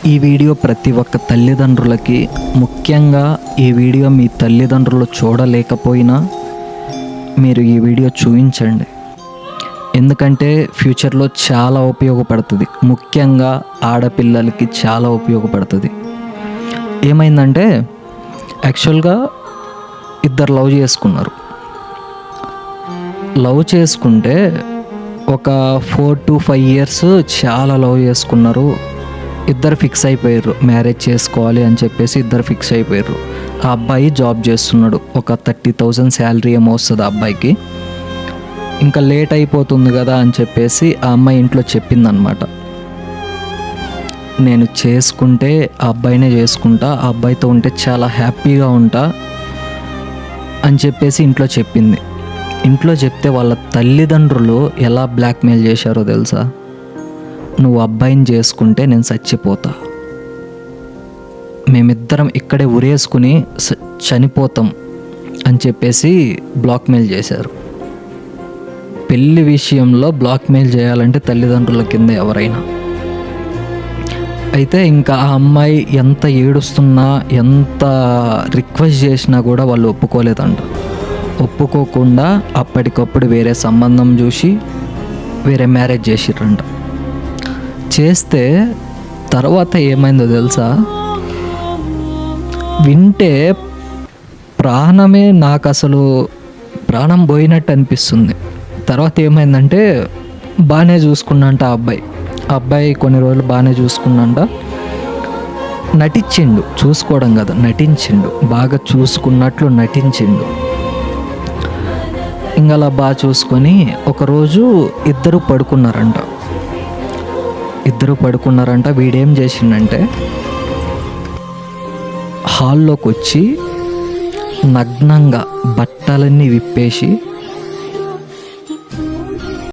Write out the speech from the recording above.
ఈ వీడియో ప్రతి ఒక్క తల్లిదండ్రులకి, ముఖ్యంగా ఈ వీడియో మీ తల్లిదండ్రులు చూడలేకపోయినా మీరు ఈ వీడియో చూపించండి. ఎందుకంటే ఫ్యూచర్లో చాలా ఉపయోగపడుతుంది, ముఖ్యంగా ఆడపిల్లలకి చాలా ఉపయోగపడుతుంది. ఏమైందంటే యాక్చువల్గా ఇద్దరు లవ్ చేసుకుంటే ఒక 4 to 5 years చాలా లవ్ చేసుకున్నారు. ఇద్దరు ఫిక్స్ అయిపోయారు, మ్యారేజ్ చేసుకోవాలి అని చెప్పేసి ఇద్దరు ఫిక్స్ అయిపోయారు. ఆ అబ్బాయి జాబ్ చేస్తున్నాడు, ఒక 30,000 శాలరీ ఏమో వస్తుంది ఆ అబ్బాయికి. ఇంకా లేట్ అయిపోతుంది కదా అని చెప్పేసి ఆ అమ్మాయి ఇంట్లో చెప్పిందనమాట, నేను చేసుకుంటే ఆ అబ్బాయినే చేసుకుంటా, ఆ అబ్బాయితో ఉంటే చాలా హ్యాపీగా ఉంటా అని చెప్పేసి ఇంట్లో చెప్పింది. ఇంట్లో చెప్తే వాళ్ళ తల్లిదండ్రులు ఎలా బ్లాక్మెయిల్ చేశారో తెలుసా? నువ్వు అబ్బాయిని చేసుకుంటే నేను చచ్చిపోతా, మేమిద్దరం ఇక్కడే ఉరేసుకుని చనిపోతాం అని చెప్పేసి బ్లాక్మెయిల్ చేశారు. పెళ్లి విషయంలో బ్లాక్మెయిల్ చేయాలంటే తల్లిదండ్రుల కింద ఎవరైనా. అయితే ఇంకా ఆ అమ్మాయి ఎంత ఏడుస్తున్నా, ఎంత రిక్వెస్ట్ చేసినా కూడా వాళ్ళు ఒప్పుకోలేదంట. ఒప్పుకోకుండా అప్పటికప్పుడు వేరే సంబంధం చూసి వేరే మ్యారేజ్ చేసిర్రంట. చేస్తే తర్వాత ఏమైందో తెలుసా? వింటే ప్రాణమే, నాకు అసలు ప్రాణం పోయినట్టు అనిపిస్తుంది. తర్వాత ఏమైందంటే బాగానే చూసుకున్నంట ఆ అబ్బాయి కొన్ని రోజులు బాగానే చూసుకున్నంట. నటించిండు, చూసుకోవడం కదా, నటించిండు, బాగా చూసుకున్నట్లు నటించిండు. ఇంకా అలా బాగా చూసుకొని ఒకరోజు ఇద్దరు పడుకున్నారంట. వీడేం చేసిండంటే హాల్లోకి వచ్చి నగ్నంగా బట్టలన్నీ విప్పేసి